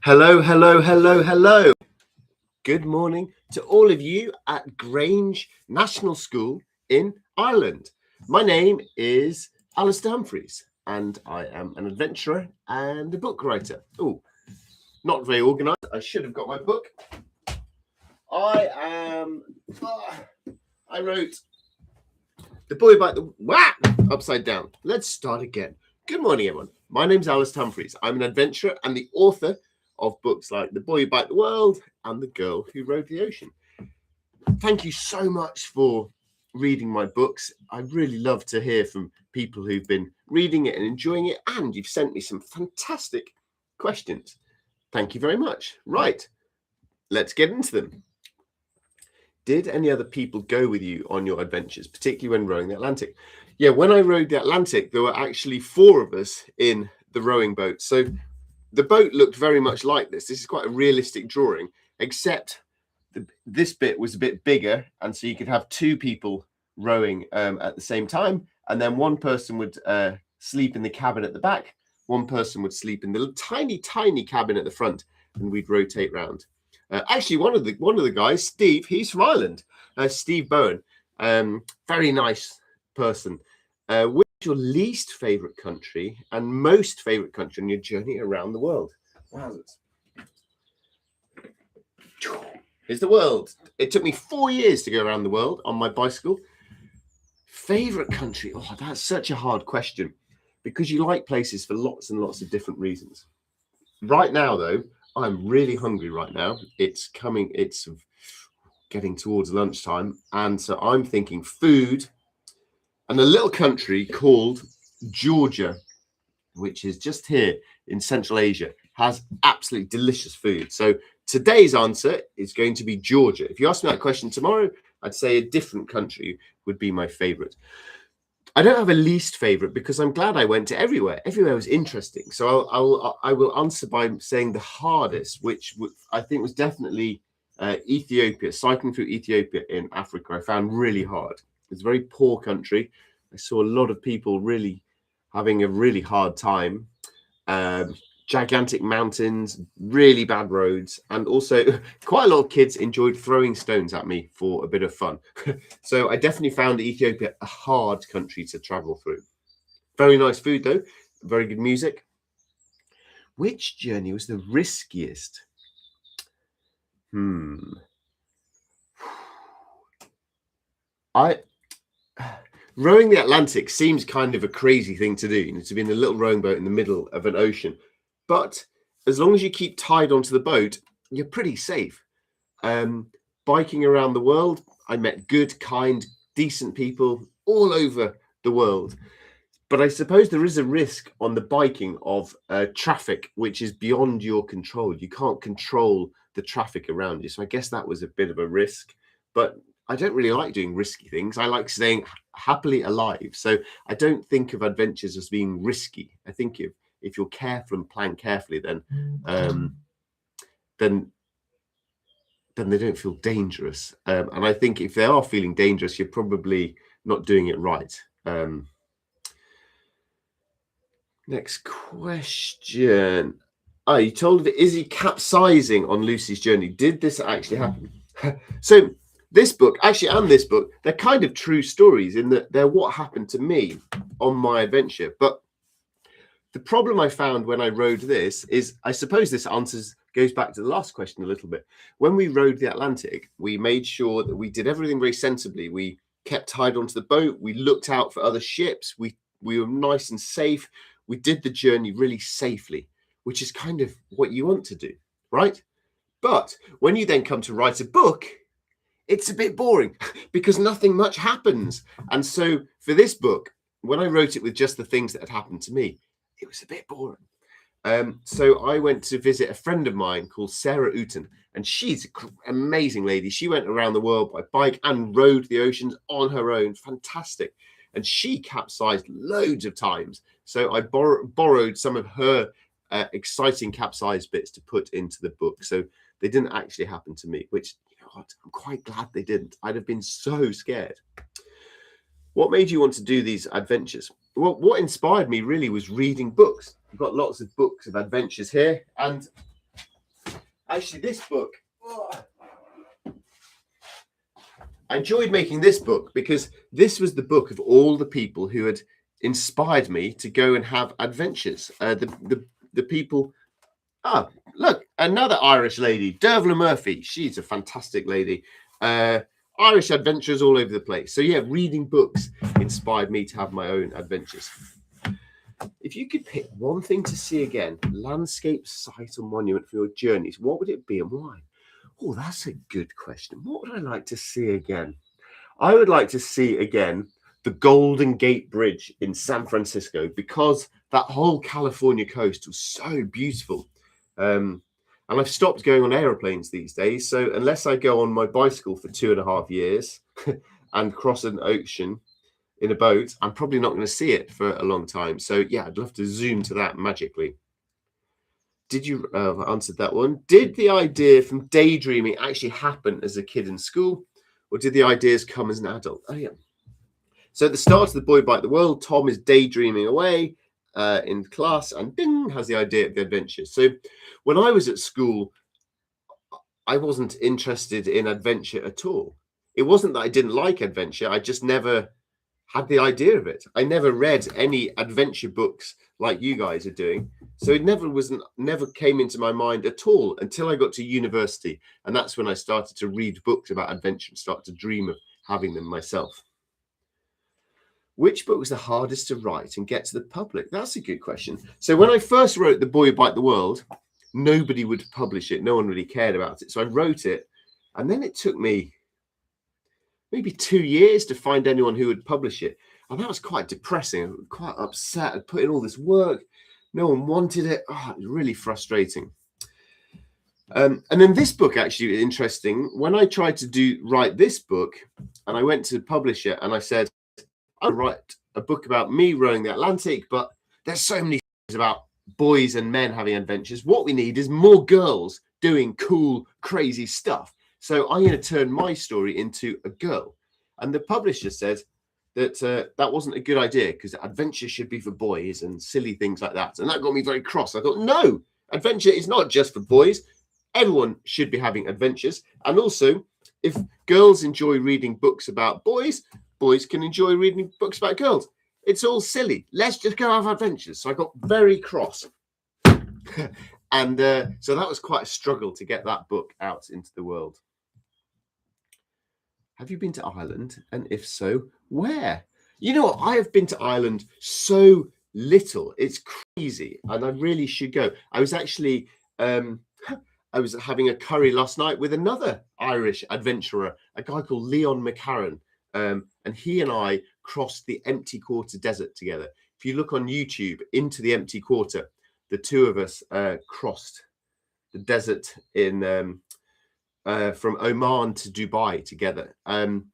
Hello, hello, hello, hello. Good morning to all of you at Grange National School in Ireland. My name is Alistair Humphreys, and I am an adventurer and a book writer. Oh, not very organised. I should have got my book. I wrote The Boy Bite the upside down. Let's start again. Good morning, everyone. My name's Alistair Humphreys. I'm an adventurer and the author of books like The Boy Who Bite the World and The Girl Who Rode the Ocean. Thank you so much for reading my books. I really love to hear from people who've been reading it and enjoying it, and you've sent me some fantastic questions. Thank you very much. Right, let's get into them. Did any other people go with you on your adventures, particularly when rowing the Atlantic? Yeah, when I rowed the Atlantic, there were actually 4 of us in the rowing boat. So the boat looked very much like this. This is quite a realistic drawing, except this bit was a bit bigger, and so you could have 2 people rowing at the same time, and then one person would sleep in the cabin at the back, one person would sleep in the tiny cabin at the front, and we'd rotate round. Actually, one of the guys, Steve, he's from Ireland. Steve Bowen, very nice person. Which is your least favourite country and most favourite country on your journey around the world? Wowzers. Here's the world. It took me 4 years to go around the world on my bicycle. Favourite country? Oh, that's such a hard question because you like places for lots and lots of different reasons. Right now, though, I'm really hungry right now. It's getting towards lunchtime, and so I'm thinking food. And a little country called Georgia, which is just here in Central Asia, has absolutely delicious food. So today's answer is going to be Georgia. If you ask me that question tomorrow, I'd say a different country would be my favorite. I don't have a least favorite because I'm glad I went to everywhere. Everywhere was interesting. So I will answer by saying the hardest, which I think was definitely Ethiopia. Cycling through Ethiopia in Africa, I found really hard. It's a very poor country. I saw a lot of people really having a really hard time. Gigantic mountains, really bad roads, and also quite a lot of kids enjoyed throwing stones at me for a bit of fun. So I definitely found Ethiopia a hard country to travel through. Very nice food, though. Very good music. Which journey was the riskiest? Rowing the Atlantic seems kind of a crazy thing to do, to be in a little rowing boat in the middle of an ocean. But as long as you keep tied onto the boat, you're pretty safe. Biking around the world, I met good, kind, decent people all over the world. But I suppose there is a risk on the biking of traffic, which is beyond your control. You can't control the traffic around you. So I guess that was a bit of a risk. But I don't really like doing risky things. I like staying happily alive. So I don't think of adventures as being risky. I think if you're careful and plan carefully, then they don't feel dangerous. And I think if they are feeling dangerous, you're probably not doing it right. Next question. You told of Izzy capsizing on Lucy's journey. Did this actually happen? So this book, actually, and this book, they're kind of true stories in that they're what happened to me on my adventure. But the problem I found when I rode this is, I suppose this goes back to the last question a little bit. When we rode the Atlantic, we made sure that we did everything very sensibly. We kept tied onto the boat. We looked out for other ships. We were nice and safe. We did the journey really safely, which is kind of what you want to do, right? But when you then come to write a book, it's a bit boring because nothing much happens. And so for this book, when I wrote it with just the things that had happened to me, it was a bit boring. So I went to visit a friend of mine called Sarah Uten, and she's an amazing lady. She went around the world by bike and rode the oceans on her own. Fantastic. And she capsized loads of times. So I borrowed some of her exciting capsized bits to put into the book. So they didn't actually happen to me, which, you know what, I'm quite glad they didn't. I'd have been so scared. What made you want to do these adventures? Well, what inspired me really was reading books. I've got lots of books of adventures here, and Actually, this book, I enjoyed making this book because this was the book of all the people who had inspired me to go and have adventures. The people. Ah, look, another Irish lady, Dervla Murphy. She's a fantastic lady. Irish adventures all over the place. So yeah, reading books inspired me to have my own adventures. If you could pick one thing to see again, landscape, site, or monument for your journeys, what would it be and why? Oh, that's a good question. What would I like to see again? I would like to see again the Golden Gate Bridge in San Francisco, because that whole California coast was so beautiful. And I've stopped going on aeroplanes these days. So unless I go on my bicycle for 2.5 years and cross an ocean in a boat, I'm probably not going to see it for a long time. So yeah, I'd love to zoom to that magically. Did you I answered that one? Did the idea from daydreaming actually happen as a kid in school, or did the ideas come as an adult? Oh yeah. So at the start of The Boy Bite the World, Tom is daydreaming away in class, and ding, has the idea of the adventure. So when I was at school, I wasn't interested in adventure at all. It wasn't that I didn't like adventure. I just never had the idea of it. I never read any adventure books like you guys are doing. So it never came into my mind at all until I got to university. And that's when I started to read books about adventure and start to dream of having them myself. Which book was the hardest to write and get to the public? That's a good question. So when I first wrote The Boy Who Bite the World, nobody would publish it. No one really cared about it. So I wrote it, and then it took me maybe 2 years to find anyone who would publish it. And that was quite depressing. I was quite upset. I'd put in all this work. No one wanted it. Oh, it was really frustrating. And then this book actually is interesting. When I tried to write this book, and I went to publish it, and I said, I'll write a book about me rowing the Atlantic, but there's so many things about boys and men having adventures. What we need is more girls doing cool, crazy stuff. So I'm going to turn my story into a girl. And the publisher said that that wasn't a good idea because adventure should be for boys and silly things like that. And that got me very cross. I thought, no, adventure is not just for boys. Everyone should be having adventures. And also, if girls enjoy reading books about boys, boys can enjoy reading books about girls. It's all silly. Let's just go have adventures. So I got very cross. And so that was quite a struggle to get that book out into the world. Have you been to Ireland? And if so, where? You know what? I have been to Ireland so little. It's crazy. And I really should go. I was actually... I was having a curry last night with another Irish adventurer, a guy called Leon McCarran. And he and I crossed the Empty Quarter Desert together. If you look on YouTube, Into the Empty Quarter, the two of us crossed the desert in from Oman to Dubai together. And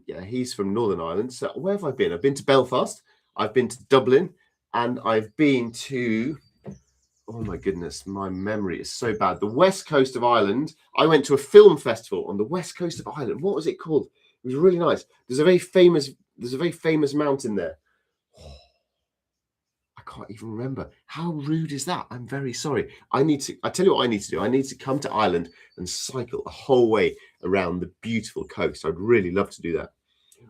yeah, he's from Northern Ireland. So where have I been? I've been to Belfast, I've been to Dublin, and I've been to... Oh my goodness, my memory is so bad. The west coast of Ireland. I went to a film festival on the west coast of Ireland. What was it called? It was really nice. There's a very famous mountain there. Oh, I can't even remember. How rude is that? I'm very sorry. I tell you what I need to do. I need to come to Ireland and cycle the whole way around the beautiful coast. I'd really love to do that.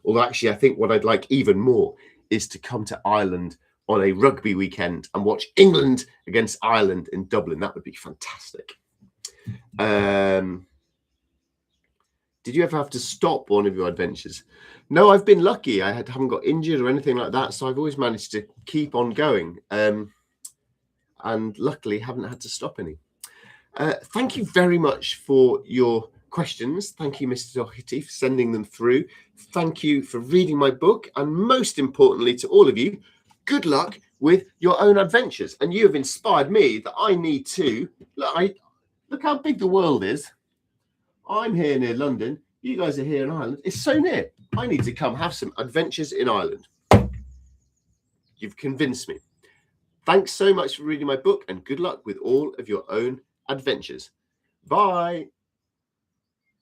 Although actually, I think what I'd like even more is to come to Ireland on a rugby weekend and watch England against Ireland in Dublin. That would be fantastic. Did you ever have to stop one of your adventures? No, I've been lucky. I haven't got injured or anything like that. So I've always managed to keep on going. And luckily haven't had to stop any. Thank you very much for your questions. Thank you, Mr. Doherty, for sending them through. Thank you for reading my book. And most importantly to all of you, good luck with your own adventures. And you have inspired me that I need to... Look how big the world is. I'm here near London. You guys are here in Ireland. It's so near. I need to come have some adventures in Ireland. You've convinced me. Thanks so much for reading my book and good luck with all of your own adventures. Bye.